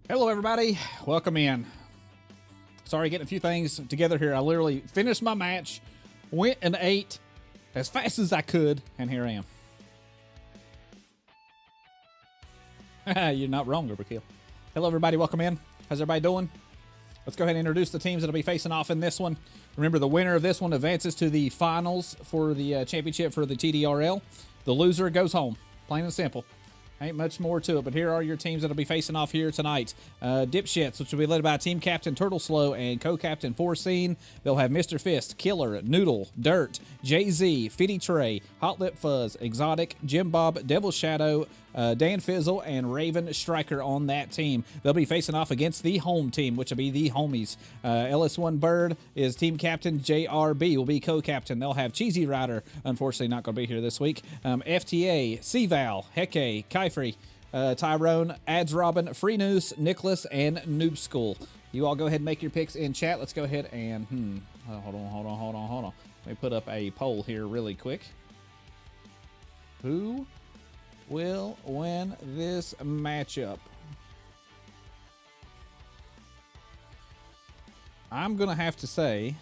Hello, everybody. Welcome in. Sorry, getting a few things together here. I literally finished my match, went and ate as fast as I could, and here I am. You're not wrong, Overkill. Hello, everybody. Welcome in. How's everybody doing? Let's go ahead and introduce the teams that'll be facing off in this one. Remember, the winner of this one advances to the finals for the championship for the TDRL. The loser goes home. Plain and simple. Ain't much more to it, but here are your teams that'll be facing off here tonight. Dipshits, which will be led by Team Captain Turtle Slow and Co-Captain Foreseen. They'll have Mr. Fist, Killer, Noodle, Dirt, Jay-Z, Fitty Trey, Hot Lip Fuzz, Exotic, Jim Bob, Devil Shadow, Dan Fizzle, and Raven Striker on that team. They'll be facing off against the home team, which will be the homies. LS1 Bird is Team Captain. JRB will be co-captain. They'll have Cheesy Rider, unfortunately not going to be here this week. FTA, C-Val, Heke, Kyfree, Tyrone, Ads Robin, Free Noose, Nicholas, and Noob School. You all go ahead and make your picks in chat. Let's go ahead and, hold on. Let me put up a poll here really quick. Who will win this matchup? I'm going to have to say,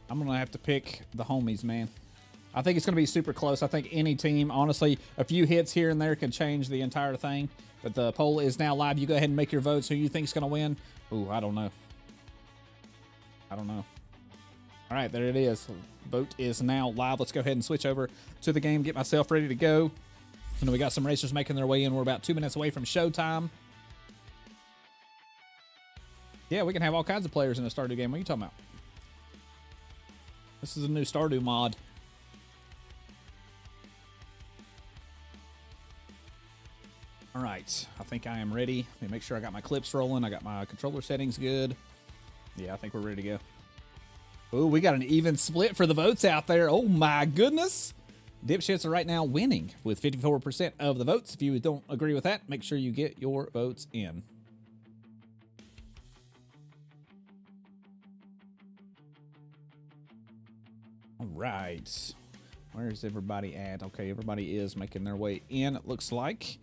I'm going to have to pick the homies, man. I think it's going to be super close. I think any team, honestly, a few hits here and there can change the entire thing. But the poll is now live. You go ahead and make your votes. Who you think is going to win? Ooh, I don't know. All right, there it is. Vote is now live. Let's go ahead and switch over to the game, get myself ready to go. You know, we got some racers making their way in. We're about 2 minutes away from showtime. Yeah, we can have all kinds of players in a Stardew game. What are you talking about? This is a new Stardew mod. All right, I think I am ready. Let me make sure I got my clips rolling. I got my controller settings good. Yeah, I think we're ready to go. Oh, we got an even split for the votes out there. Oh, my goodness. Dipshits are right now winning with 54% of the votes. If you don't agree with that, make sure you get your votes in. All right. Where's everybody at? Okay, everybody is making their way in, it looks like.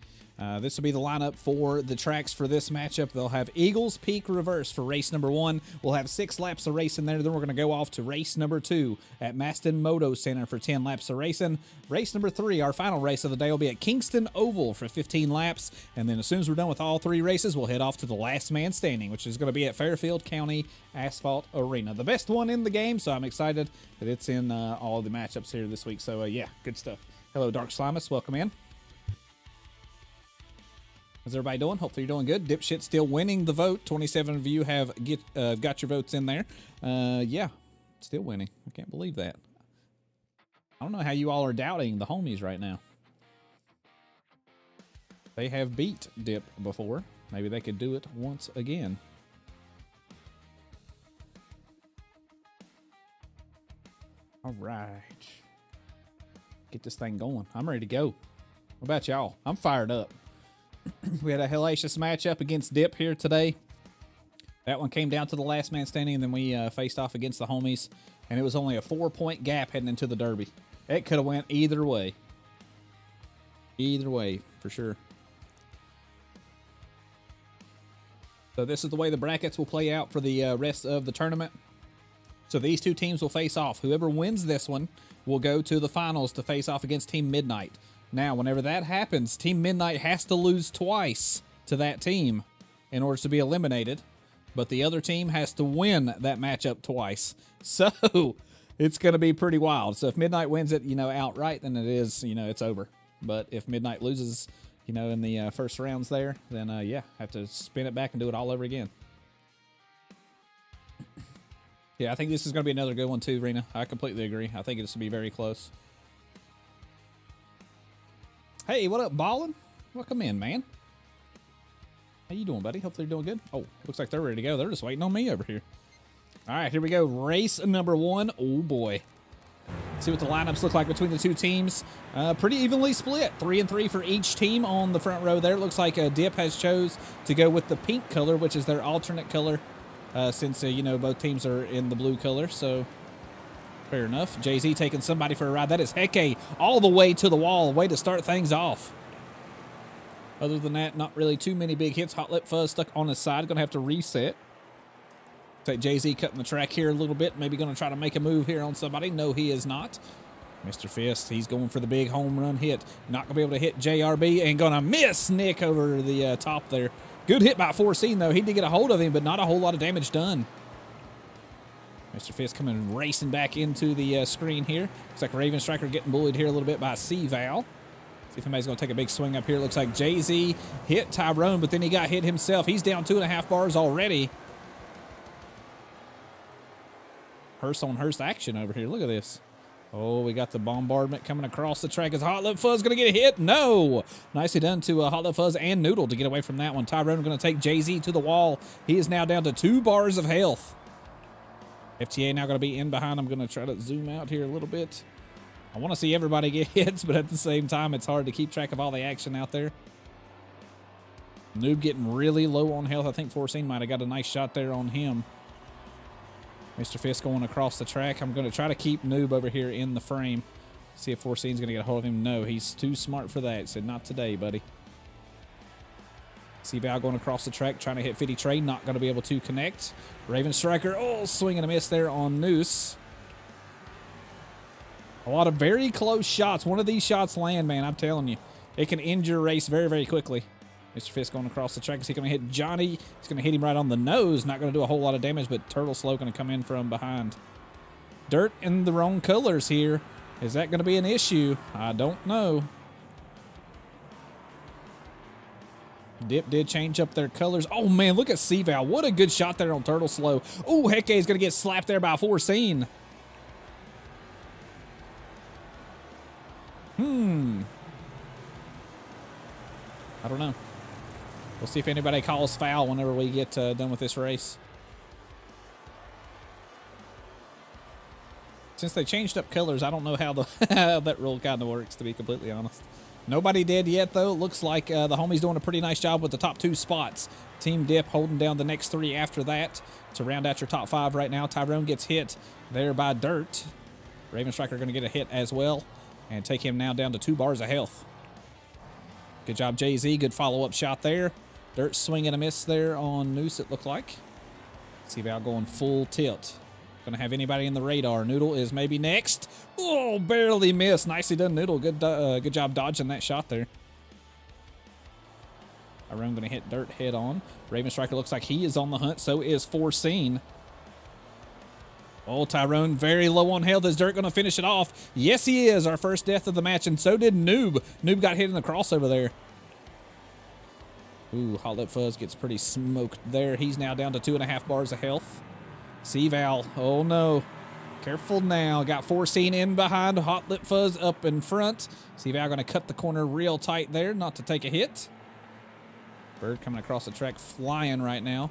This will be the lineup for the tracks for this matchup. They'll have Eagles Peak Reverse for race number 1. We'll have 6 laps of racing there. Then we're going to go off to race number 2 at Maston Moto Center for 10 laps of racing. Race number 3, our final race of the day, will be at Kingston Oval for 15 laps. And then as soon as we're done with all 3 races, we'll head off to the last man standing, which is going to be at Fairfield County Asphalt Arena. The best one in the game, so I'm excited that it's in all the matchups here this week. So, yeah, good stuff. Hello, Dark Slimus. Welcome in. How's everybody doing? Hopefully you're doing good. Dipshit still winning the vote. 27 of you have got your votes in there. Yeah, still winning. I can't believe that. I don't know how you all are doubting the homies right now. They have beat Dip before. Maybe they could do it once again. All right. Get this thing going. I'm ready to go. What about y'all? I'm fired up. We had a hellacious matchup against Dip here today. That one came down to the last man standing, and then we faced off against the homies, and it was only a 4-point gap heading into the Derby. It could have went either way. Either way, for sure. So this is the way the brackets will play out for the rest of the tournament. So these two teams will face off. Whoever wins this one will go to the finals to face off against Team Midnight. Now, whenever that happens, Team Midnight has to lose twice to that team in order to be eliminated, but the other team has to win that matchup twice. So, it's going to be pretty wild. So, if Midnight wins it, outright, then it is, it's over. But if Midnight loses, in the first rounds there, then, yeah, have to spin it back and do it all over again. Yeah, I think this is going to be another good one, too, Rena. I completely agree. I think it's going to be very close. Hey, what up, Ballin'? Welcome in, man. How you doing, buddy? Hopefully you're doing good. Oh, looks like they're ready to go. They're just waiting on me over here. All right, here we go. Race number 1. Oh, boy. Let's see what the lineups look like between the two teams. Pretty evenly split. 3 and 3 for each team on the front row there. It looks like Dip has chose to go with the pink color, which is their alternate color, since, both teams are in the blue color. So Fair enough. Jay-Z taking somebody for a ride. That is Heke all the way to the wall. Way to start things off. Other than that, not really too many big hits. Hot Lip Fuzz stuck on his side. Going to have to reset. Take Jay-Z cutting the track here a little bit. Maybe going to try to make a move here on somebody. No, he is not. Mr. Fist, he's going for the big home run hit. Not going to be able to hit JRB and going to miss Nick over the top there. Good hit by Foreseen, though. He did get a hold of him, but not a whole lot of damage done. Mr. Fist coming racing back into the screen here. Looks like Raven Striker getting bullied here a little bit by C-Val. See if anybody's going to take a big swing up here. Looks like Jay-Z hit Tyrone, but then he got hit himself. He's down 2.5 bars already. Hearst on Hearst action over here. Look at this. Oh, we got the bombardment coming across the track. Is Hot Lip Fuzz going to get a hit? No. Nicely done to Hot Lip Fuzz and Noodle to get away from that one. Tyrone going to take Jay-Z to the wall. He is now down to 2 bars of health. FTA now going to be in behind. I'm going to try to zoom out here a little bit. I want to see everybody get hits, but at the same time, it's hard to keep track of all the action out there. Noob getting really low on health. I think Foreseen might have got a nice shot there on him. Mr. Fist going across the track. I'm going to try to keep Noob over here in the frame. See if Foreseen's going to get a hold of him. No, he's too smart for that. Said, not today, buddy. See Val going across the track, trying to hit 50 Trey. Not going to be able to connect. Raven Striker, oh, swing and a miss there on Noose. A lot of very close shots. One of these shots land, man, I'm telling you. It can end your race very, very quickly. Mr. Fist going across the track. Is he going to hit Johnny? He's going to hit him right on the nose. Not going to do a whole lot of damage, but Turtle Slow going to come in from behind. Dirt in the wrong colors here. Is that going to be an issue? I don't know. Dip did change up their colors. Oh, man, look at C-Val. What a good shot there on Turtle Slow. Oh, Heke is going to get slapped there by Foreseen. I don't know. We'll see if anybody calls foul whenever we get done with this race. Since they changed up colors, I don't know how how that rule kind of works, to be completely honest. Nobody did yet, though. Looks like the homies doing a pretty nice job with the top 2 spots. Team Dip holding down the next 3 after that to round out your top 5 right now. Tyrone gets hit there by Dirt. Raven Striker going to get a hit as well and take him now down to 2 bars of health. Good job, Jay-Z. Good follow-up shot there. Dirt swing and a miss there on Noose, it looked like. See about going full tilt. Going to have anybody in the radar. Noodle is maybe next. Oh, barely missed. Nicely done, Noodle. Good job dodging that shot there. Tyrone going to hit Dirt head on. Raven Striker looks like he is on the hunt. So is Foreseen. Oh, Tyrone very low on health. Is Dirt going to finish it off? Yes, he is. Our first death of the match, and so did Noob. Noob got hit in the crossover there. Ooh, Hot Lip Fuzz gets pretty smoked there. He's now down to 2.5 bars of health. C-Val, oh no. Careful now. Got Foreseen in behind. Hot Lip Fuzz up in front. C-Val going to cut the corner real tight there, not to take a hit. Bird coming across the track, flying right now.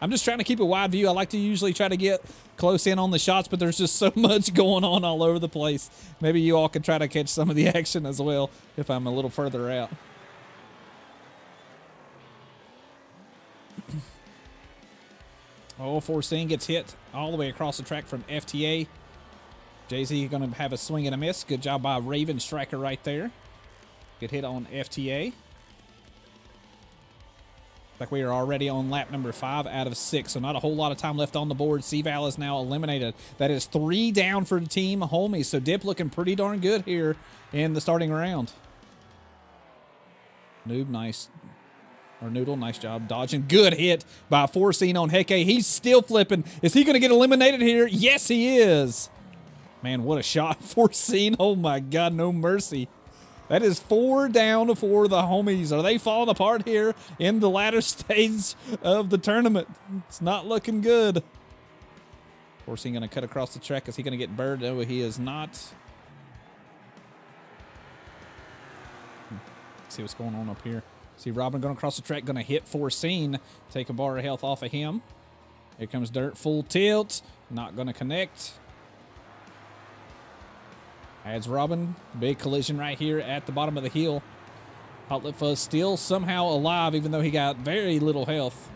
I'm just trying to keep a wide view. I like to usually try to get close in on the shots, but there's just so much going on all over the place. Maybe you all could try to catch some of the action as well if I'm a little further out. Oh, Foreseen gets hit all the way across the track from FTA. Jay-Z going to have a swing and a miss. Good job by Raven Striker right there. Good hit on FTA. Like we are already on lap number 5 out of 6, so not a whole lot of time left on the board. C-Val is now eliminated. That is 3 down for the team homies, so Dip looking pretty darn good here in the starting round. Noob, nice. Or Noodle, nice job dodging. Good hit by Foreseen on Heke. He's still flipping. Is he going to get eliminated here? Yes, he is. Man, what a shot. Foreseen. Oh, my God, no mercy. That is 4 down for the homies. Are they falling apart here in the latter stage of the tournament? It's not looking good. Foreseen going to cut across the track. Is he going to get bird? No, he is not. Let's see what's going on up here. See Robin going across the track, going to hit Foreseen. Take a bar of health off of him. Here comes Dirt, full tilt. Not going to connect. Adds Robin. Big collision right here at the bottom of the hill. Hot Lip Fuzz still somehow alive, even though he got very little health.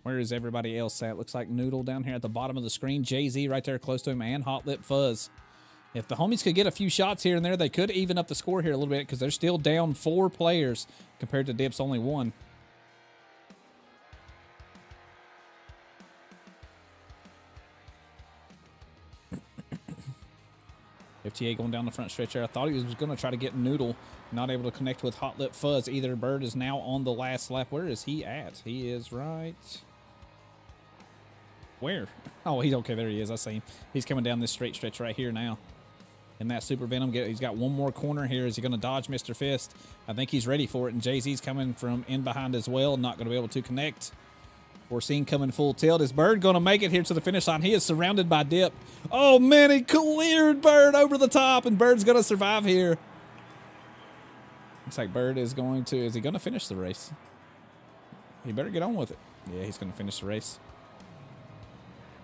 Where is everybody else at? Looks like Noodle down here at the bottom of the screen. Jay-Z right there close to him, and Hot Lip Fuzz. If the homies could get a few shots here and there, they could even up the score here a little bit because they're still down 4 players compared to Dip's only 1. FTA going down the front stretch there. I thought he was going to try to get Noodle. Not able to connect with Hot Lip Fuzz either. Bird is now on the last lap. Where is he at? He is right... Where? Oh, he's okay. There he is. I see him. He's coming down this straight stretch right here now. And that Super Venom, he's got one more corner here. Is he going to dodge Mr. Fist? I think he's ready for it. And Jay-Z's coming from in behind as well. Not going to be able to connect. Foreseen coming full tilt. Is Bird going to make it here to the finish line? He is surrounded by Dip. Oh, man, he cleared Bird over the top. And Bird's going to survive here. Looks like Bird is going to... Is he going to finish the race? He better get on with it. Yeah, he's going to finish the race.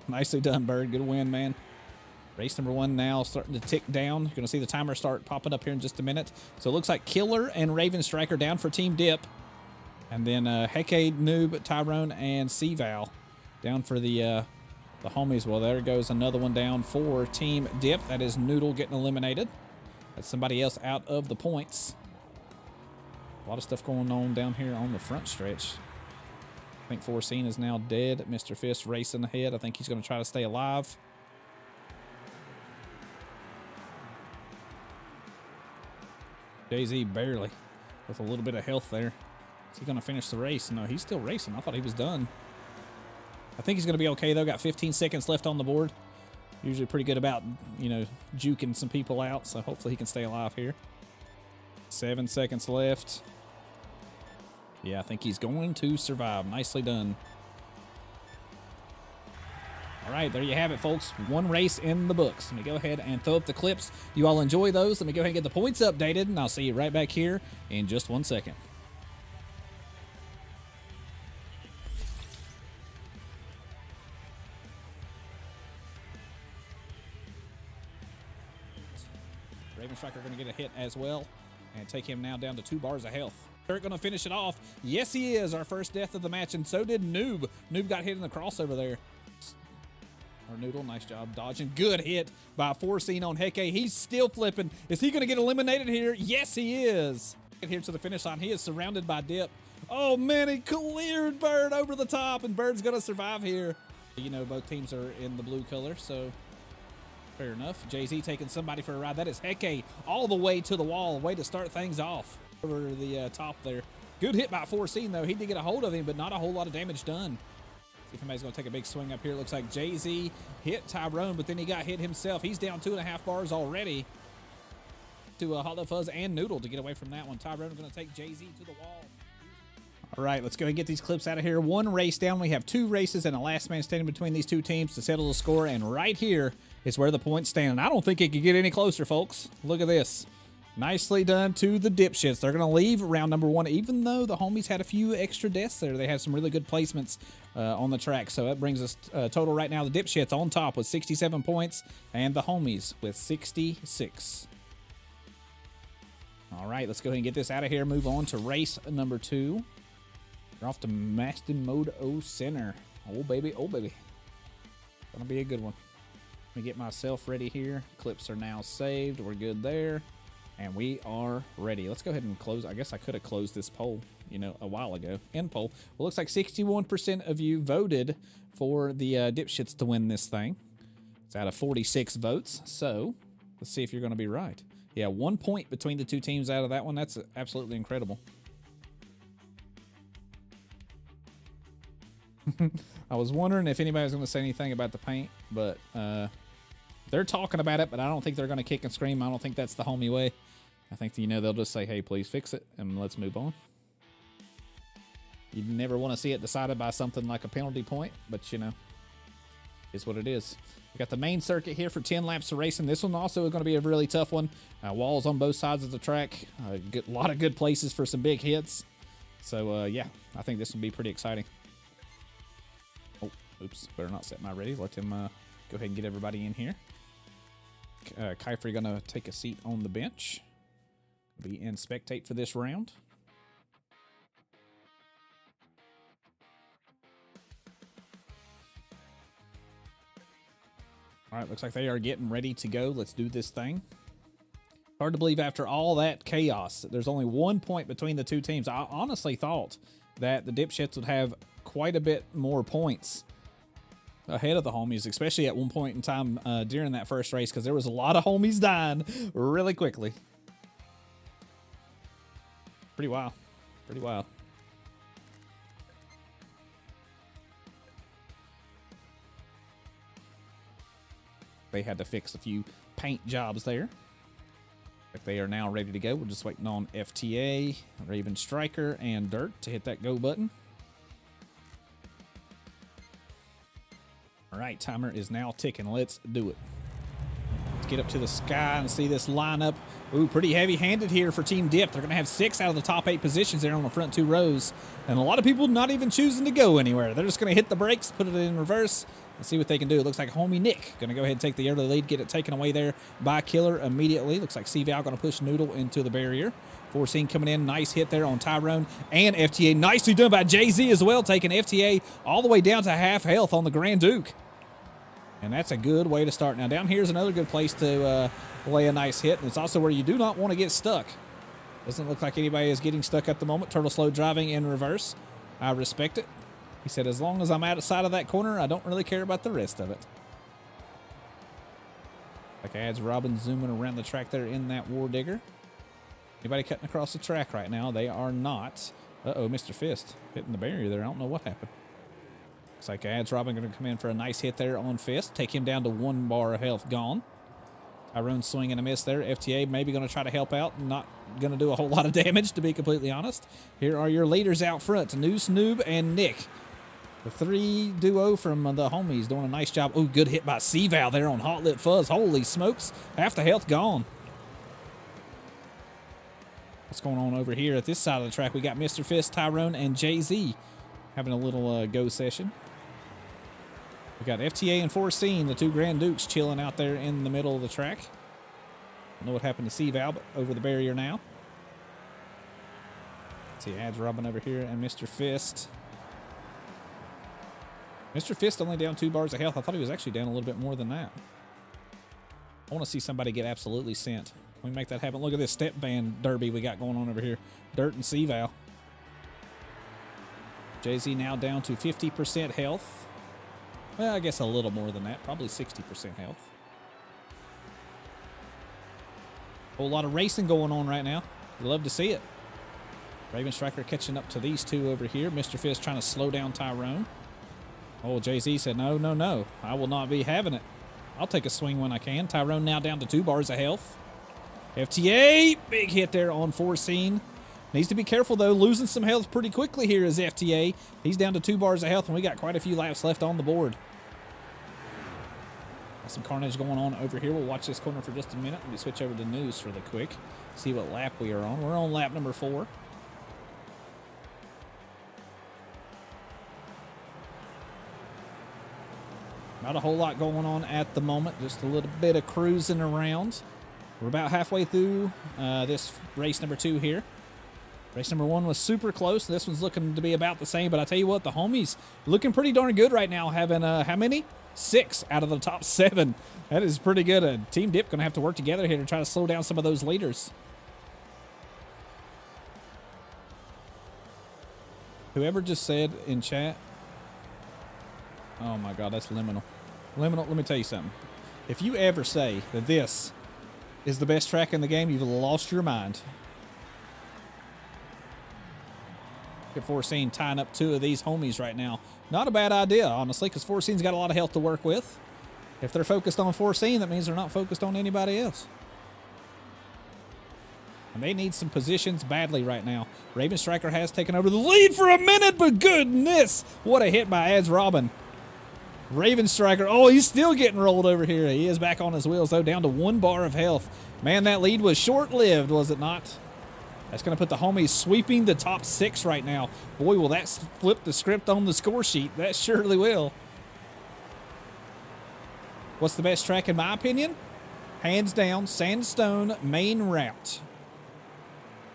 Nicely done, Bird. Good win, man. Race number 1 now starting to tick down. You're going to see the timer start popping up here in just a minute. So it looks like Killer and Raven Striker down for Team Dip. And then Hecade, Noob, Tyrone, and C-Val down for the homies. Well, there goes another one down for Team Dip. That is Noodle getting eliminated. That's somebody else out of the points. A lot of stuff going on down here on the front stretch. I think Foreseen is now dead. Mr. Fist racing ahead. I think he's going to try to stay alive. Jay-Z barely with a little bit of health there. Is he going to finish the race? No, he's still racing. I thought he was done. I think he's going to be okay, though. Got 15 seconds left on the board. Usually pretty good about, you know, juking some people out, so hopefully he can stay alive here. 7 seconds left. Yeah, I think he's going to survive. Nicely done. All right, there you have it, folks. 1 race in the books. Let me go ahead and throw up the clips. You all enjoy those. Let me go ahead and get the points updated, and I'll see you right back here in just 1 second. Raven Striker going to get a hit as well and take him now down to 2 bars of health. They're going to finish it off. Yes, he is. Our first death of the match, and so did Noob. Noob got hit in the crossover there. Our Noodle, nice job dodging. Good hit by Foreseen on Heke. He's still flipping. Is he going to get eliminated here? Yes, he is. Get here to the finish line. He is surrounded by Dip. Oh, man, he cleared Bird over the top, and Bird's going to survive here. You know, both teams are in the blue color, so fair enough. Jay-Z taking somebody for a ride. That is Heke all the way to the wall. Way to start things off over the top there. Good hit by Foreseen, though. He did get a hold of him, but not a whole lot of damage done. See if anybody's going to take a big swing up here. Looks like Jay-Z hit Tyrone, but then he got hit himself. He's down 2.5 bars already to Hot Lip Fuzz and Noodle to get away from that one. Tyrone going to take Jay-Z to the wall. All right, let's go and get these clips out of here. 1 race down. We have 2 races and a last man standing between these 2 teams to settle the score, and right here is where the points stand. And I don't think it could get any closer, folks. Look at this. Nicely done to the Dipshits. They're going to leave round number 1, even though the homies had a few extra deaths there. They had some really good placements on the track. So that brings us total right now. The Dipshits on top with 67 points and the homies with 66. All right, let's go ahead and get this out of here. Move on to race number 2. We're off to Maston Mode O Center. Oh, baby. Oh, baby. Gonna be a good one. Let me get myself ready here. Clips are now saved. We're good there. And we are ready. Let's go ahead and close. I guess I could have closed this poll, you know, a while ago. End poll. Well, looks like 61% of you voted for the Dipshits to win this thing. It's out of 46 votes. So let's see if you're going to be right. Yeah, 1 point between the 2 teams out of that one. That's absolutely incredible. I was wondering if anybody was going to say anything about the paint, but they're talking about it, but I don't think they're going to kick and scream. I don't think that's the homie way. I think, you know, they'll just say, hey, please fix it, and let's move on. You never want to see it decided by something like a penalty point, but, you know, it's what it is. We got the main circuit here for 10 laps of racing. This one also is going to be a really tough one. Walls on both sides of the track. A lot of good places for some big hits. So, yeah, I think this will be pretty exciting. Oh, oops. Better not set my ready. Let him go ahead and get everybody in here. Kyfree going to take a seat on the bench. Be in spectate for this round. All right, looks like they are getting ready to go. Let's do this thing. Hard to believe after all that chaos, there's only 1 point between the two teams. I honestly thought that the dipshits would have quite a bit more points ahead of the homies, especially at one point in time during that first race, because there was a lot of homies dying really quickly. Pretty wild. Pretty wild. They had to fix a few paint jobs there. If they are now ready to go, we're just waiting on FTA, Raven Striker, and Dirt to hit that go button. All right, timer is now ticking. Let's do it. Let's get up to the sky and see this lineup. Ooh, pretty heavy-handed here for Team Dip. They're going to have 6 out of the top 8 positions there on the front 2 rows. And a lot of people not even choosing to go anywhere. They're just going to hit the brakes, put it in reverse, and see what they can do. It looks like homie Nick going to go ahead and take the early lead, get it taken away there by Killer immediately. Looks like C-Val going to push Noodle into the barrier. Forcing coming in. Nice hit there on Tyrone and FTA. Nicely done by Jay-Z as well, taking FTA all the way down to half health on the Grand Duke. And that's a good way to start. Now, down here is another good place to lay a nice hit. And it's also where you do not want to get stuck. Doesn't look like anybody is getting stuck at the moment. Turtle slow driving in reverse. I respect it. He said, as long as I'm outside of that corner, I don't really care about the rest of it. Like adds Robin zooming around the track there in that War Digger. Anybody cutting across the track right now? They are not. Uh-oh, Mr. Fist hitting the barrier there. I don't know what happened. Looks like Ads Robin going to come in for a nice hit there on Fist. Take him down to 1 bar of health gone. Tyrone swing and a miss there. FTA maybe going to try to help out. Not going to do a whole lot of damage, to be completely honest. Here are your leaders out front. Noose, Noob, and Nick. The 3 duo from the homies doing a nice job. Oh, good hit by C-Val there on Hot Lip Fuzz. Holy smokes. Half the health gone. What's going on over here at this side of the track? We got Mr. Fist, Tyrone, and Jay-Z having a little go session. We got FTA and Foreseen, the 2 Grand Dukes, chilling out there in the middle of the track. Don't know what happened to C-Val, but over the barrier now. Let's see, Ads Robin over here and Mr. Fist. Mr. Fist only down 2 bars of health. I thought he was actually down a little bit more than that. I want to see somebody get absolutely sent. We make that happen. Look at this step van derby we got going on over here. Dirt and C-Val. Jay-Z now down to 50% health. Well, I guess a little more than that. Probably 60% health. Whole lot of racing going on right now. Love to see it. Raven Striker catching up to these 2 over here. Mr. Fist trying to slow down Tyrone. Oh, Jay-Z said, no, no, no. I will not be having it. I'll take a swing when I can. Tyrone now down to 2 bars of health. FTA, big hit there on Foreseen. Needs to be careful, though. Losing some health pretty quickly here is FTA. He's down to 2 bars of health, and we got quite a few laps left on the board. Got some carnage going on over here. We'll watch this corner for just a minute. Let me switch over to news really quick. See what lap we are on. We're on lap number 4. Not a whole lot going on at the moment. Just a little bit of cruising around. We're about halfway through this race number 2 here. Race number 1 was super close. This one's looking to be about the same. But I tell you what, the homies looking pretty darn good right now. Having how many? 6 out of the top 7. That is pretty good. Team Dip going to have to work together here to try to slow down some of those leaders. Whoever just said in chat, oh my God, that's liminal. Liminal, let me tell you something. If you ever say that this is the best track in the game, you've lost your mind. Look at Foreseen tying up 2 of these homies right now. Not a bad idea, honestly, because Foreseen's got a lot of health to work with. If they're focused on Foreseen, that means they're not focused on anybody else. And they need some positions badly right now. Raven Striker has taken over the lead for a minute, but goodness, what a hit by Ads Robin. Raven Striker, oh, he's still getting rolled over here. He is back on his wheels, though, down to 1 bar of health. Man, that lead was short-lived, was it not? That's going to put the homies sweeping the top 6 right now. Boy, will that flip the script on the score sheet. That surely will. What's the best track in my opinion? Hands down, Sandstone main route.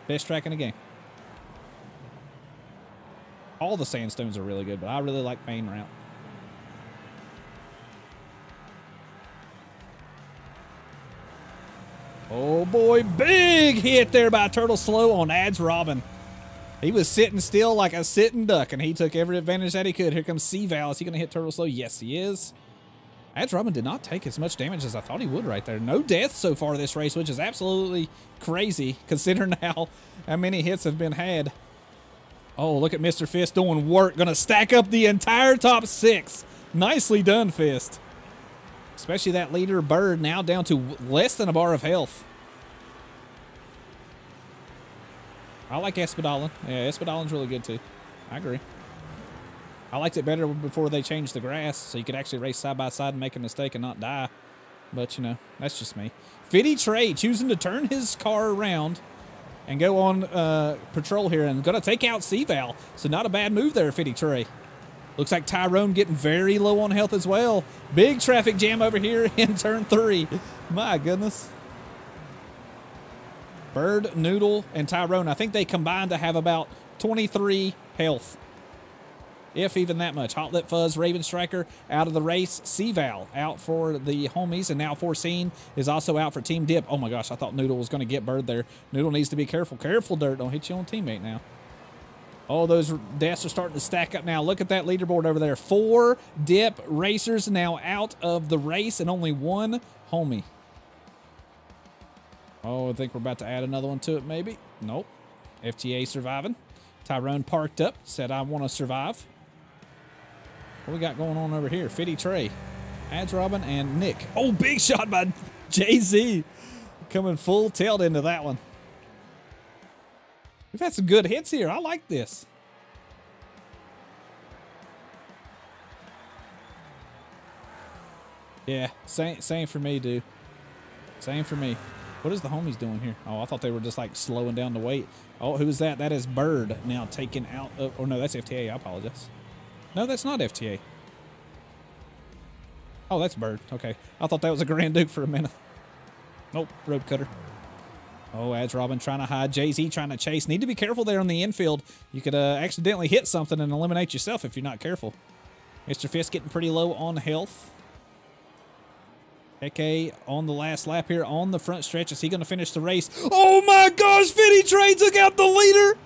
Best track in the game. All the Sandstones are really good, but I really like main route. Oh boy, big hit there by Turtle Slow on Ads Robin. He was sitting still like a sitting duck, and he took every advantage that he could. Here comes C-Val. Is he going to hit Turtle Slow? Yes, he is. Ads Robin did not take as much damage as I thought he would right there. No deaths so far this race, which is absolutely crazy considering how many hits have been had. Oh, look at Mr. Fist doing work. Going to stack up the entire top 6. Nicely done, Fist. Especially that leader, Bird, now down to less than a bar of health. I like Espadolin. Yeah, Espadolin's really good, too. I agree. I liked it better before they changed the grass, so you could actually race side by side and make a mistake and not die. But, you know, that's just me. Fitty Trey choosing to turn his car around and go on patrol here and going to take out C-Val. So not a bad move there, Fitty Trey. Looks like Tyrone getting very low on health as well. Big traffic jam over here in turn 3. My goodness. Bird, Noodle, and Tyrone, I think they combined to have about 23 health. If even that much. Hot Lip Fuzz, Raven Striker out of the race. C-Val out for the homies, and now Foreseen is also out for Team Dip. Oh my gosh, I thought Noodle was going to get Bird there. Noodle needs to be careful. Careful, Dirt. Don't hit your own teammate now. Oh, those deaths are starting to stack up now. Look at that leaderboard over there. 4 Dip racers now out of the race and only 1 homie. Oh, I think we're about to add another one to it, maybe. Nope. FTA surviving. Tyrone parked up, said, I want to survive. What we got going on over here? Fitty Trey, Ads Robin, and Nick. Oh, big shot by Jay-Z. Coming full tilt into that one. We've had some good hits here. I like this. Yeah, same for me, dude. Same for me. What is the homies doing here? Oh, I thought they were just like slowing down the weight. Oh, who is that? That is Bird now taken out of, or no, that's FTA. I apologize. No, that's not FTA. Oh, that's Bird. Okay. I thought that was a Grand Duke for a minute. Nope, Rope Cutter. Oh, Ads Robin trying to hide. Jay-Z trying to chase. Need to be careful there on the infield. You could accidentally hit something and eliminate yourself if you're not careful. Mr. Fist getting pretty low on health. Heke on the last lap here on the front stretch. Is he going to finish the race? Oh my gosh, Fitty Trey took out the leader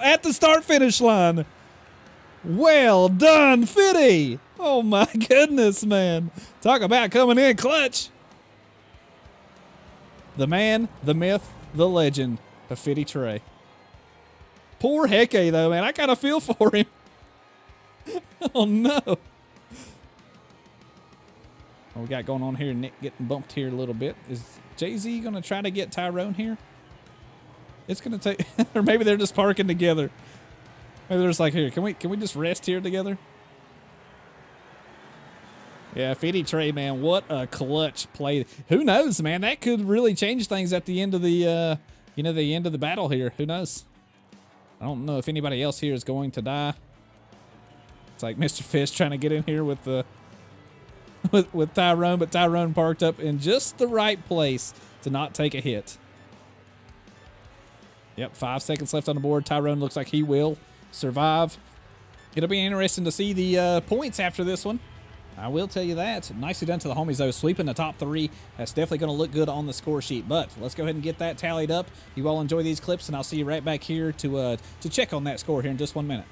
at the start-finish line. Well done, Fitty. Oh my goodness, man. Talk about coming in clutch. The man, the myth, the legend of Fitty Trey. Poor Heke, though, man. I kind of feel for him. Oh, no. What we got going on here? Nick getting bumped here a little bit. Is Jay-Z going to try to get Tyrone here? It's going to take... or maybe they're just parking together. Maybe they're just like, here, can we just rest here together? Yeah, Fitty Trey, man, what a clutch play. Who knows, man? That could really change things at the end of the, the end of the battle here. Who knows? I don't know if anybody else here is going to die. It's like Mr. Fish trying to get in here with the with Tyrone, but Tyrone parked up in just the right place to not take a hit. Yep, 5 seconds left on the board. Tyrone looks like he will survive. It'll be interesting to see the points after this one. I will tell you that. Nicely done to the homies, though. Sweeping the top 3. That's definitely going to look good on the score sheet. But let's go ahead and get that tallied up. You all enjoy these clips, and I'll see you right back here to check on that score here in just 1 minute.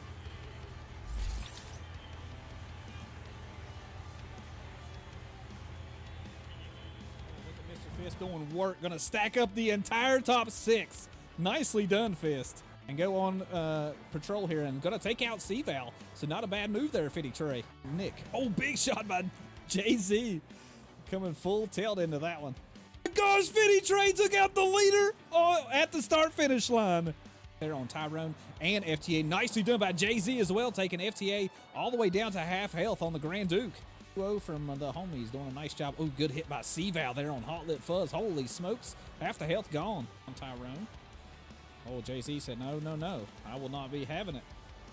Look at Mr. Fist doing work. Going to stack up the entire top 6. Nicely done, Fist. And go on patrol here and going to take out C-Val. So not a bad move there, Fitty Trey. Nick. Oh, big shot by Jay-Z. Coming full tilt into that one. Gosh, Fitty Trey took out the leader at the start-finish line. There on Tyrone and FTA. Nicely done by Jay-Z as well, taking FTA all the way down to half health on the Grand Duke. From the homies doing a nice job. Oh, good hit by C-Val there on Hot Lip Fuzz. Holy smokes. Half the health gone on Tyrone. Oh, Jay-Z said, no, no, no. I will not be having it.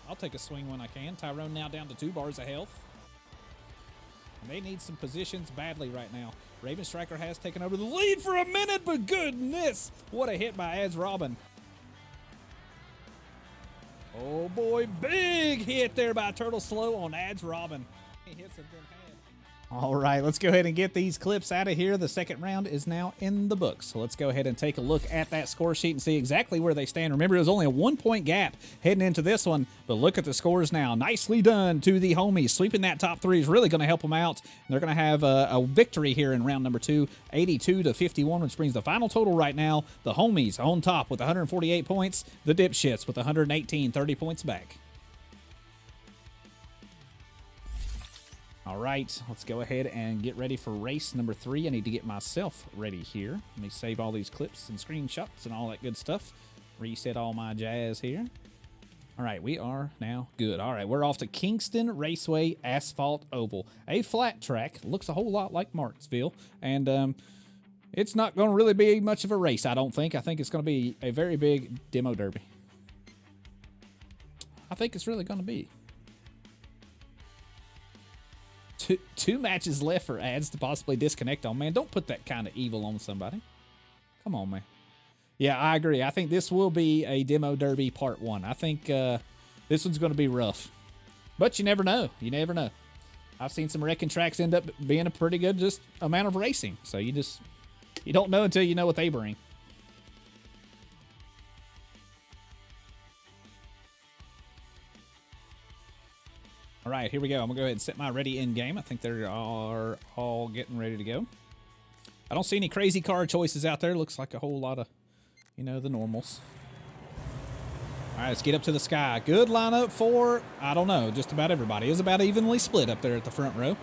I'll take a swing when I can. Tyrone now down to 2 bars of health. And they need some positions badly right now. Raven Striker has taken over the lead for a minute, but goodness, what a hit by Ads Robin. Oh, boy, big hit there by Turtle Slow on Ads Robin. Hits have been had. All right, let's go ahead and get these clips out of here. The second round is now in the books. So let's go ahead and take a look at that score sheet and see exactly where they stand. Remember, it was only a 1-point gap heading into this one, but look at the scores now. Nicely done to the homies. Sweeping that top three is really going to help them out. They're going to have a victory here in round number 2, 82-51, which brings the final total right now. The homies on top with 148 points. The dipshits with 118, 30 points back. All right, let's go ahead and get ready for race number 3. I need to get myself ready here. Let me save all these clips and screenshots and all that good stuff. Reset all my jazz here. All right, we are now good. All right, we're off to Kingston Raceway Asphalt Oval. A flat track. Looks a whole lot like Martinsville. And it's not going to really be much of a race, I don't think. I think it's going to be a very big demo derby. I think it's really going to be. Two matches left for ads to possibly disconnect on. Man, don't put that kind of evil on somebody. Come on, man. Yeah, I agree. I think this will be a demo derby part 1. I think this one's going to be rough. But you never know. You never know. I've seen some wrecking tracks end up being a pretty good just amount of racing. So you don't know until you know what they bring. All right, here we go. I'm going to go ahead and set my ready in game. I think they are all getting ready to go. I don't see any crazy car choices out there. Looks like a whole lot of, you know, the normals. All right, let's get up to the sky. Good lineup for, I don't know, just about everybody. It was about evenly split up there at the front row.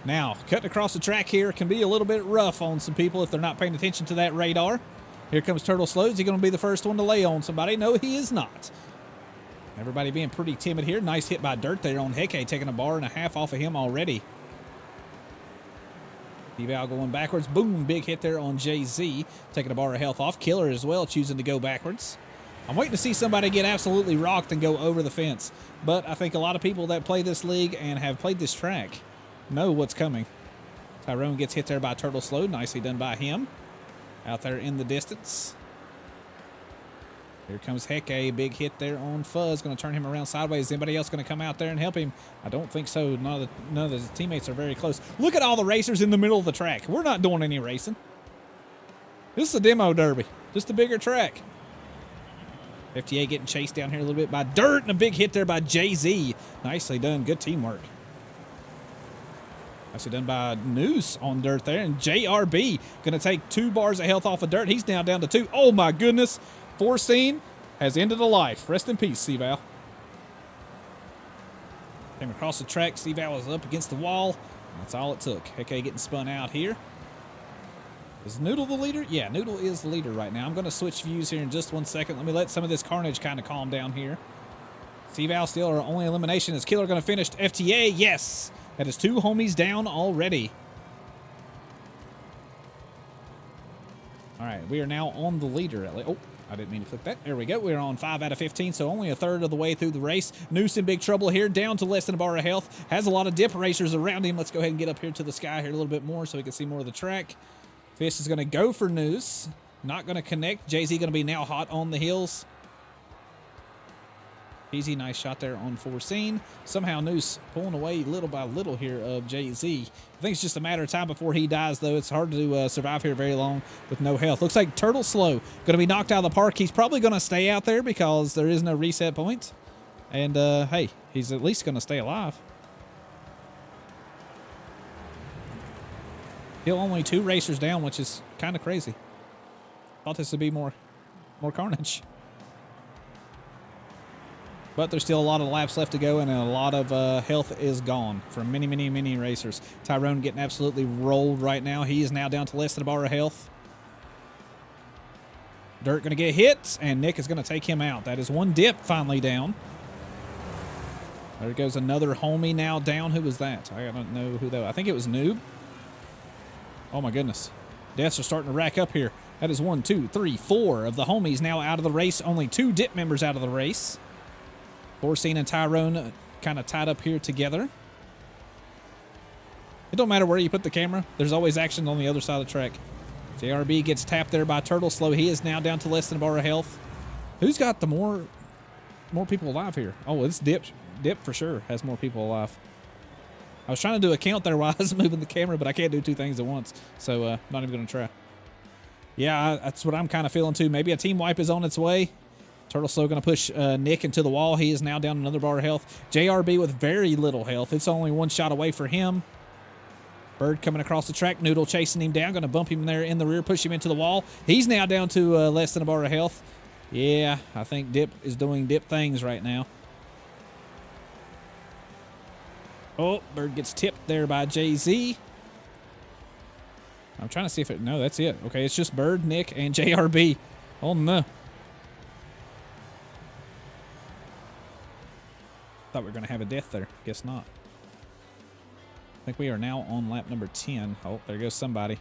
Now, cutting across the track here can be a little bit rough on some people if they're not paying attention to that radar. Here comes Turtle Slow. Is he going to be the first one to lay on somebody? No, he is not. Everybody being pretty timid here. Nice hit by Dirt there on Heke, taking a bar and a half off of him already. Eval going backwards. Boom, big hit there on JZ, taking a bar of health off. Killer as well, choosing to go backwards. I'm waiting to see somebody get absolutely rocked and go over the fence. But I think a lot of people that play this league and have played this track know what's coming. Tyrone gets hit there by Turtle Slow. Nicely done by him. Out there in the distance. Here comes Heke, big hit there on Fuzz, going to turn him around sideways. Is anybody else going to come out there and help him? I don't think so. None of his teammates are very close. Look at all the racers in the middle of the track. We're not doing any racing. This is a demo derby, just a bigger track. FTA getting chased down here a little bit by Dirt, and a big hit there by JZ. Nicely done, good teamwork. Nicely done by Noose on Dirt there, and JRB going to take 2 bars of health off of Dirt. He's now down to 2. Oh my goodness. Foreseen has ended a life. Rest in peace, C-Val. Came across the track. C-Val was up against the wall. That's all it took. Heke getting spun out here. Is Noodle the leader? Yeah, Noodle is the leader right now. I'm going to switch views here in just 1 second. Let me let some of this carnage kind of calm down here. C-Val still our only elimination. Is Killer going to finish FTA? Yes. That is 2 homies down already. All right, we are now on the leader. Oh, I didn't mean to click that. There we go. We're on 5 out of 15, so only a third of the way through the race. Noose in big trouble here, down to less than a bar of health. Has a lot of dip racers around him. Let's go ahead and get up here to the sky here a little bit more so we can see more of the track. Fish is going to go for Noose. Not going to connect. JZ going to be now hot on the hills. Easy, nice shot there on Foreseen. Somehow Noose pulling away little by little here of JZ. I think it's just a matter of time before he dies, though. It's hard to survive here very long with no health. Looks like Turtle Slow going to be knocked out of the park. He's probably going to stay out there because there is no reset point. And, hey, he's at least going to stay alive. Still only 2 racers down, which is kind of crazy. Thought this would be more carnage. But there's still a lot of laps left to go, and a lot of health is gone from many, many, many racers. Tyrone getting absolutely rolled right now. He is now down to less than a bar of health. Dirt going to get hit, and Nick is going to take him out. That is 1 dip finally down. There goes another homie now down. Who was that? I don't know who that was. I think it was Noob. Oh, my goodness. Deaths are starting to rack up here. That is 1, 2, 3, 4 of the homies now out of the race. Only 2 dip members out of the race. Foreseen and Tyrone kind of tied up here together. It don't matter where you put the camera. There's always action on the other side of the track. JRB gets tapped there by Turtle Slow. He is now down to less than a bar of health. Who's got the more people alive here? Oh, it's Dip. Dip for sure has more people alive. I was trying to do a count there while I was moving the camera, but I can't do two things at once. So not even going to try. Yeah, that's what I'm kind of feeling too. Maybe a team wipe is on its way. Turtle Slow going to push Nick into the wall. He is now down another bar of health. JRB with very little health. It's only one shot away for him. Bird coming across the track. Noodle chasing him down. Going to bump him there in the rear, push him into the wall. He's now down to less than a bar of health. Yeah, I think Dip is doing Dip things right now. Oh, Bird gets tipped there by JZ. I'm trying to see if it... No, that's it. Okay, it's just Bird, Nick, and JRB. Oh, no. Thought we were going to have a death there. Guess not. I think we are now on lap number 10. Oh, there goes somebody.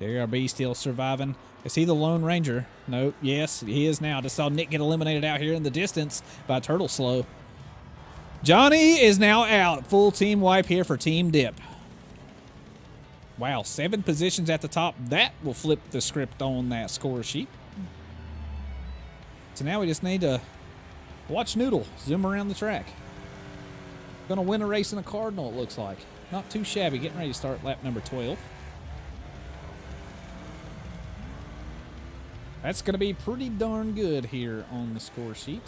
JRB still surviving. Is he the Lone Ranger? Nope. Yes, he is now. Just saw Nick get eliminated out here in the distance by Turtle Slow. Johnny is now out. Full team wipe here for Team Dip. Wow, 7 positions at the top. That will flip the script on that score sheet. So now we just need to watch Noodle zoom around the track. Gonna win a race in a Cardinal, it looks like. Not too shabby. Getting ready to start lap number 12. That's gonna be pretty darn good here on the score sheet.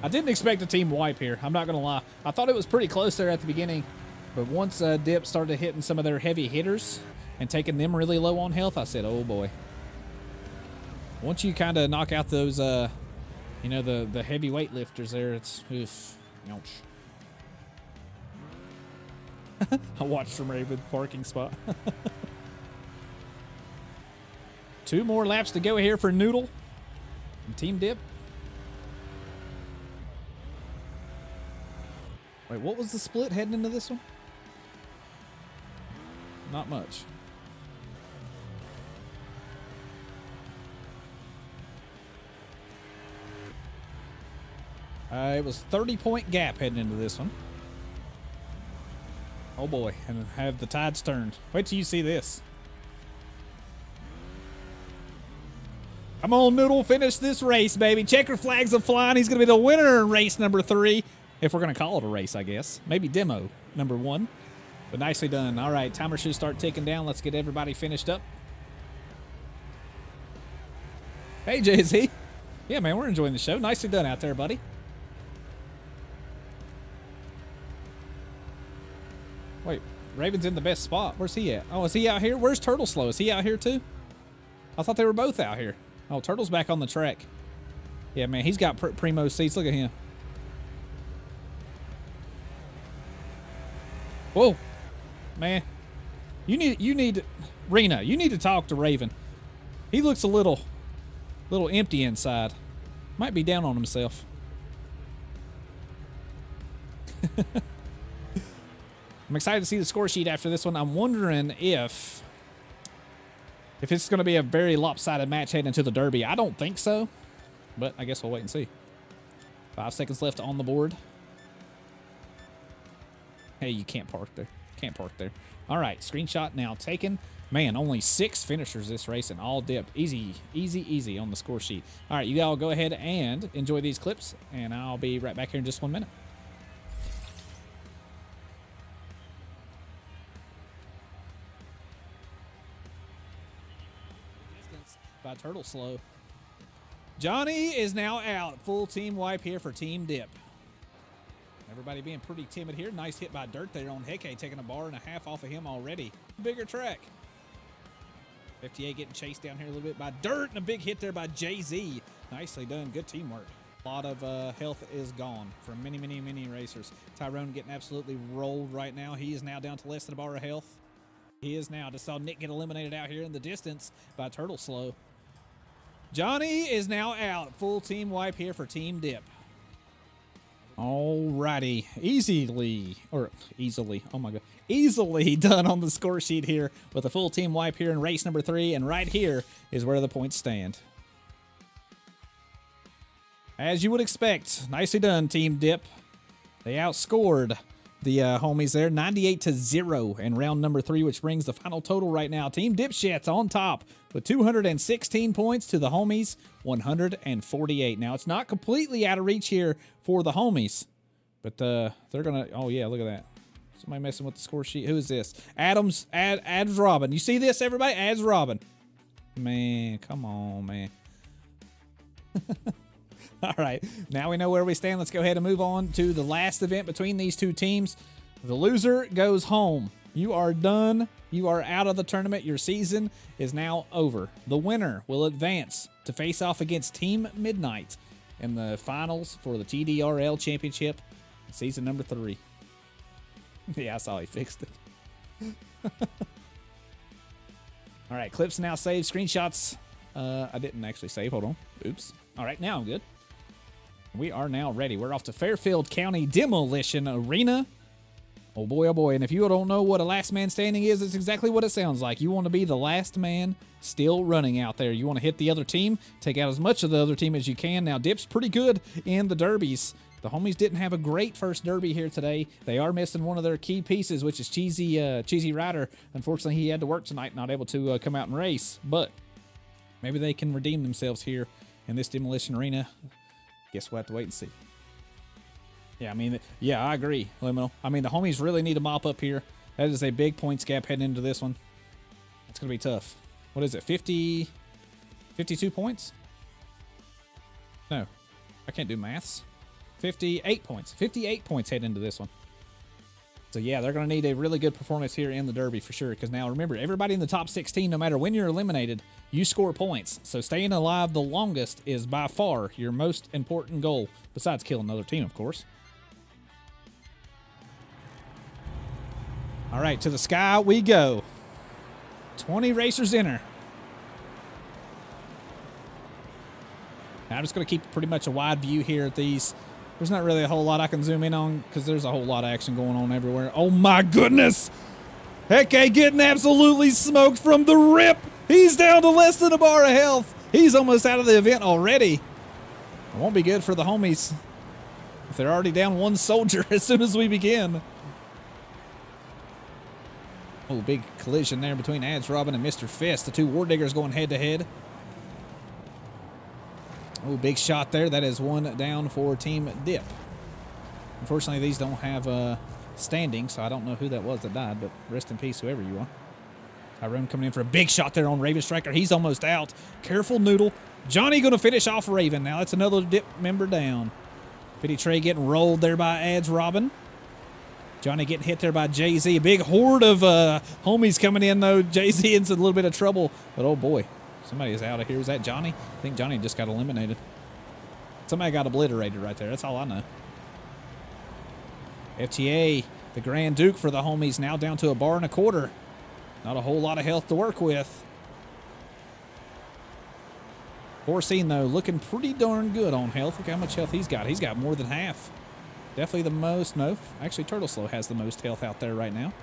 I didn't expect a team wipe here. I'm not gonna lie. I thought it was pretty close there at the beginning. But once Dip started hitting some of their heavy hitters and taking them really low on health, I said, oh boy. Once you kind of knock out those, you know, the heavy weight lifters there, it's, oof, ouch. I watched from Raven parking spot. 2 more laps to go here for Noodle and Team Dip. Wait, what was the split heading into this one? Not much. It was 30-point gap heading into this one. Oh boy, and have the tides turned. Wait till you see this. Come on, Noodle, finish this race, baby. Checker flags are flying. He's going to be the winner in race number 3. If we're going to call it a race, I guess. Maybe demo number 1. But nicely done. All right, timer should start ticking down. Let's get everybody finished up. Hey, JZ. Yeah, man, we're enjoying the show. Nicely done out there, buddy. Wait, Raven's in the best spot. Where's he at? Oh, is he out here? Where's Turtle Slow? Is he out here too? I thought they were both out here. Oh, Turtle's back on the track. Yeah, man, he's got primo seats. Look at him. Whoa. Man, you need Reno, you need to talk to Raven. He looks a little empty inside. Might be down on himself. I'm excited to see the score sheet after this one. I'm wondering if it's going to be a very lopsided match heading into the Derby. I don't think so, but I guess we'll wait and see. 5 seconds left on the board. Hey, you can't park there. Can't park there. All right, screenshot now taken. Man, only 6 finishers this race and all dipped. Easy, easy, easy on the score sheet. All right, you all go ahead and enjoy these clips, and I'll be right back here in just 1 minute. By Turtle Slow. Johnny is now out. Full team wipe here for Team Dip. Everybody being pretty timid here. Nice hit by Dirt there on Heke, taking a bar and a half off of him already. Bigger track. 58 getting chased down here a little bit by Dirt, and a big hit there by JZ. Nicely done. Good teamwork. A lot of health is gone from many, many, many racers. Tyrone getting absolutely rolled right now. He is now down to less than a bar of health. He is now. Just saw Nick get eliminated out here in the distance by Turtle Slow. Johnny is now out. Full team wipe here for Team Dip. Alrighty. Easily done on the score sheet here with a full team wipe here in race number 3. And right here is where the points stand. As you would expect, nicely done, Team Dip. They outscored the homies there 98-0 in round number 3, which brings the final total right now. Team Dipshits on top with 216 points to the homies 148. Now, it's not completely out of reach here for the homies, But they're gonna. Oh yeah, look at that. Somebody messing with the score sheet. Who is this? Adams Robin. You see this, everybody? Adams Robin. Man, come on, man. All right, now we know where we stand. Let's go ahead and move on to the last event between these two teams. The loser goes home. You are done. You are out of the tournament. Your season is now over. The winner will advance to face off against Team Midnight in the finals for the TDRL Championship, season number 3. Yeah, I saw he fixed it. All right, clips now saved. Screenshots. I didn't actually save. Hold on. Oops. All right, now I'm good. We are now ready. We're off to Fairfield County Demolition Arena. Oh boy, oh boy. And if you don't know what a last man standing is, it's exactly what it sounds like. You want to be the last man still running out there. You want to hit the other team, take out as much of the other team as you can. Now, Dip's pretty good in the derbies. The homies didn't have a great first derby here today. They are missing one of their key pieces, which is Cheesy Rider. Unfortunately, he had to work tonight, not able to come out and race. But maybe they can redeem themselves here in this Demolition Arena. Guess we'll have to wait and see. Yeah, I mean, yeah, I agree, Liminal. I mean, the homies really need to mop up here. That is a big points gap heading into this one. It's going to be tough. What is it, 52 points? No, I can't do maths. 58 points. 58 points heading into this one. So, yeah, they're going to need a really good performance here in the Derby for sure. Because now, remember, everybody in the top 16, no matter when you're eliminated, you score points. So staying alive the longest is by far your most important goal, besides killing another team, of course. All right, to the sky we go. 20 racers enter. Now I'm just going to keep pretty much a wide view here at these. There's not really a whole lot I can zoom in on because there's a whole lot of action going on everywhere. Oh, my goodness. Heke getting absolutely smoked from the rip. He's down to less than a bar of health. He's almost out of the event already. It won't be good for the homies if they're already down one soldier as soon as we begin. Oh, big collision there between Ads Robin and Mr. Fist. The two War Diggers going head-to-head. Oh, big shot there. That is one down for Team Dip. Unfortunately, these don't have standing, so I don't know who that was that died, but rest in peace, whoever you are. Tyrone coming in for a big shot there on Raven Striker. He's almost out. Careful, Noodle. Johnny going to finish off Raven. Now that's another Dip member down. Pity Trey getting rolled there by Ads Robin. Johnny getting hit there by Jay-Z. A big horde of homies coming in, though. Jay-Z in a little bit of trouble. But, oh, boy. Somebody is out of here. Is that Johnny? I think Johnny just got eliminated. Somebody got obliterated right there. That's all I know. FTA, the Grand Duke for the homies, now down to a bar and a quarter. Not a whole lot of health to work with. Horseen, though, looking pretty darn good on health. Look how much health he's got. He's got more than half. Definitely the most. No, actually, Turtle Slow has the most health out there right now.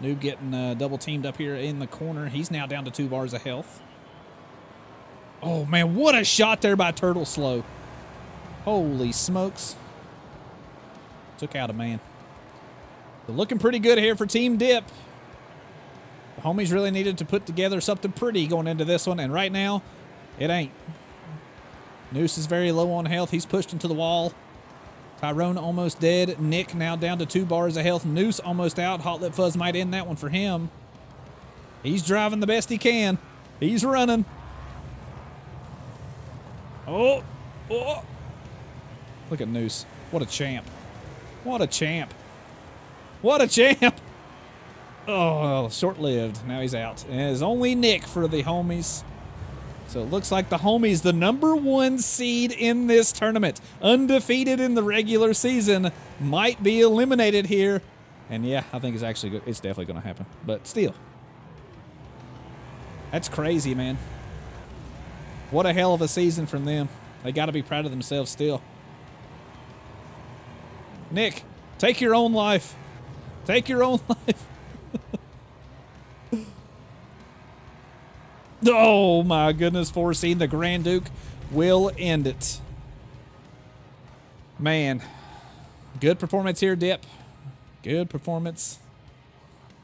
Noob getting double teamed up here in the corner. He's now down to 2 bars of health. Oh, man, what a shot there by Turtle Slow. Holy smokes. Took out a man. They're looking pretty good here for Team Dip. The homies really needed to put together something pretty going into this one, and right now, it ain't. Noose is very low on health. He's pushed into the wall. Tyrone almost dead. Nick now down to 2 bars of health. Noose almost out. Hot Lip Fuzz might end that one for him. He's driving the best he can. He's running. Oh. Oh. Look at Noose. What a champ. What a champ. What a champ. Oh, short-lived. Now he's out. And it is only Nick for the homies. So it looks like the homies, the #1 seed in this tournament, undefeated in the regular season, might be eliminated here. And yeah, I think it's actually good. It's definitely going to happen. But still, that's crazy, man. What a hell of a season from them. They got to be proud of themselves still. Nick, take your own life. Take your own life. Oh, my goodness. Foreseen the Grand Duke will end it. Man, good performance here, Dip. Good performance.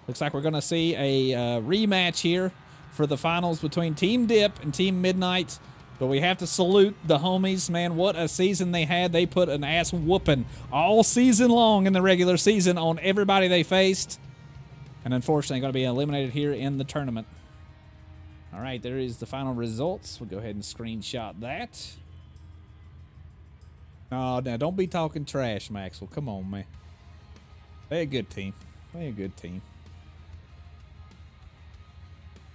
Looks like we're going to see a rematch here for the finals between Team Dip and Team Midnight. But we have to salute the homies, man. What a season they had. They put an ass whooping all season long in the regular season on everybody they faced. And unfortunately, going to be eliminated here in the tournament. All right, there is the final results. We'll go ahead and screenshot that. Oh, now don't be talking trash, Maxwell. Come on, man. They're a good team. They're a good team.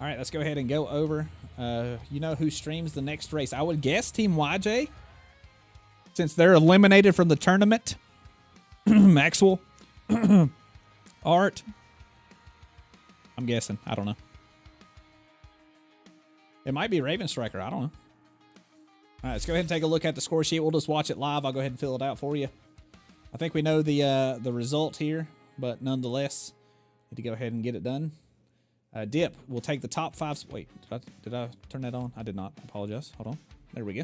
All right, let's go ahead and go over. You know who streams the next race? I would guess Team YJ, since they're eliminated from the tournament. Maxwell, Art. I'm guessing. I don't know. It might be Raven Striker. I don't know. All right, let's go ahead and take a look at the score sheet. We'll just watch it live. I'll go ahead and fill it out for you. I think we know the result here, but nonetheless, need to go ahead and get it done. Dip will take the top 5. Wait, did I turn that on? I did not. I apologize. Hold on. There we go.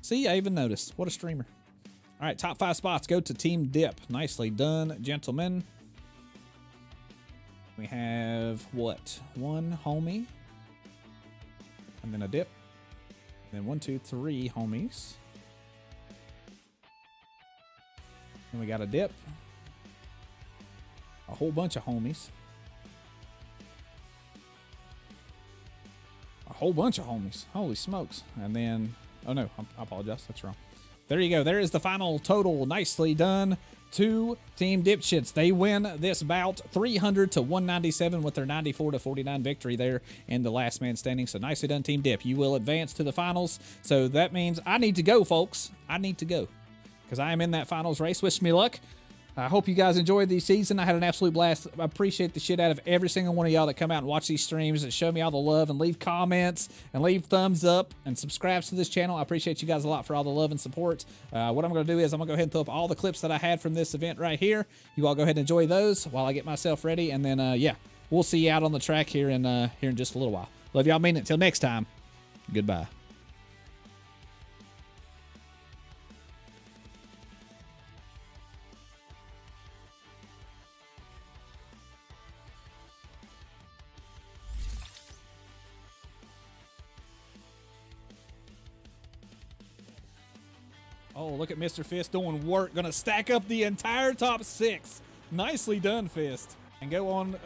See, I even noticed. What a streamer. All right, top 5 spots go to Team Dip. Nicely done, gentlemen. We have, what? 1 homie. And then a Dip. And then 1, 2, 3 homies. And we got a Dip. A whole bunch of homies. A whole bunch of homies. Holy smokes. And then, oh no, I apologize. That's wrong. There you go. There is the final total. Nicely done to Team Dipshits. They win this bout 300 to 197 with their 94 to 49 victory there in the last man standing. So nicely done, Team Dip. You will advance to the finals. So that means I need to go, folks. I need to go because I am in that finals race. Wish me luck. I hope you guys enjoyed the season. I had an absolute blast. I appreciate the shit out of every single one of y'all that come out and watch these streams and show me all the love and leave comments and leave thumbs up and subscribe to this channel. I appreciate you guys a lot for all the love and support. What I'm going to do is I'm going to go ahead and throw up all the clips that I had from this event right here. You all go ahead and enjoy those while I get myself ready. And then, yeah, we'll see you out on the track here in just a little while. Love y'all. Mean it. Until next time, goodbye. Oh, look at Mr. Fist doing work. Gonna stack up the entire top 6. Nicely done, Fist. And go on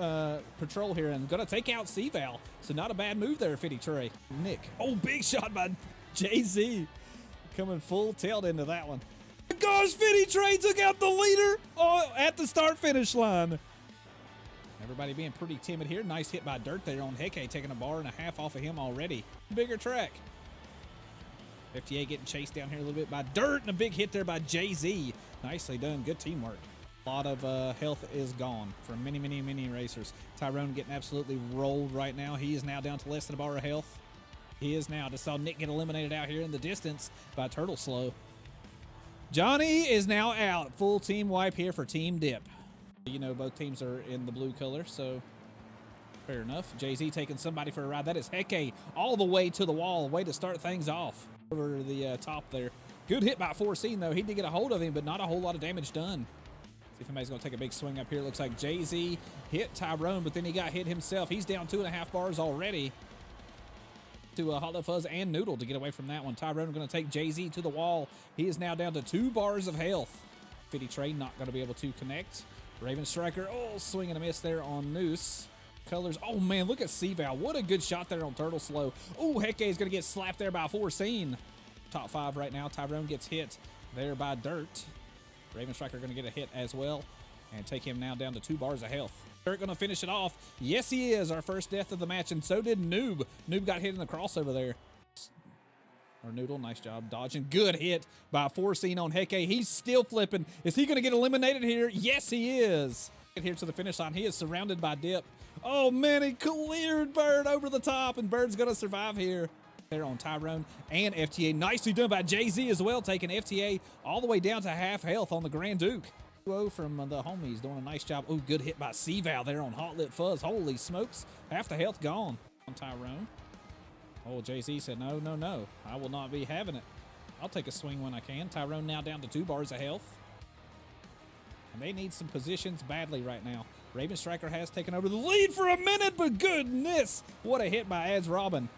patrol here and gonna take out C-Val. So not a bad move there, Fitty Trey. Nick. Oh, big shot by Jay-Z. Coming full tilt into that one. Gosh, Fitty Trey took out the leader at the start-finish line. Everybody being pretty timid here. Nice hit by Dirt there on Heke, taking a bar and a half off of him already. Bigger track. FTA getting chased down here a little bit by Dirt, and a big hit there by Jay-Z. Nicely done. Good teamwork. A lot of health is gone from many, many, many racers. Tyrone getting absolutely rolled right now. He is now down to less than a bar of health. He is now. Just saw Nick get eliminated out here in the distance by Turtle Slow. Johnny is now out. Full team wipe here for Team Dip. You know, both teams are in the blue color, so fair enough. Jay-Z taking somebody for a ride. That is Heke all the way to the wall. Way to start things off. Over the top there. Good hit by Foreseen, though. He did get a hold of him, but not a whole lot of damage done. See if anybody's going to take a big swing up here. Looks like Jay-Z hit Tyrone, but then he got hit himself. He's down 2.5 bars already to Hot Lip Fuzz and Noodle to get away from that one. Tyrone going to take Jay-Z to the wall. He is now down to 2 bars of health. Fitty Trey not going to be able to connect. Raven Striker, oh, swing and a miss there on Noose. Colors, oh man, look at C-Val. What a good shot there on Turtle Slow. Oh, Heke is going to get slapped there by Foreseen. Top 5 right now. Tyrone gets hit there by Dirt. Raven Striker going to get a hit as well and take him now down to 2 bars of health. Dirt going to finish it off. Yes, he is. Our first death of the match, and so did Noob. Noob got hit in the crossover there. Or Noodle, nice job dodging. Good hit by Foreseen on Heke. He's still flipping. Is he going to get eliminated here? Yes, he is. Get here to the finish line. He is surrounded by Dip. Oh, man, he cleared Bird over the top, and Bird's going to survive here. There on Tyrone and FTA. Nicely done by Jay-Z as well, taking FTA all the way down to half health on the Grand Duke. From the homies doing a nice job. Oh, good hit by C-Val there on Hot Lip Fuzz. Holy smokes. Half the health gone on Tyrone. Oh, Jay-Z said, no, no, no. I will not be having it. I'll take a swing when I can. Tyrone now down to 2 bars of health. And they need some positions badly right now. Raven Striker has taken over the lead for a minute, but goodness, what a hit by Az Robin.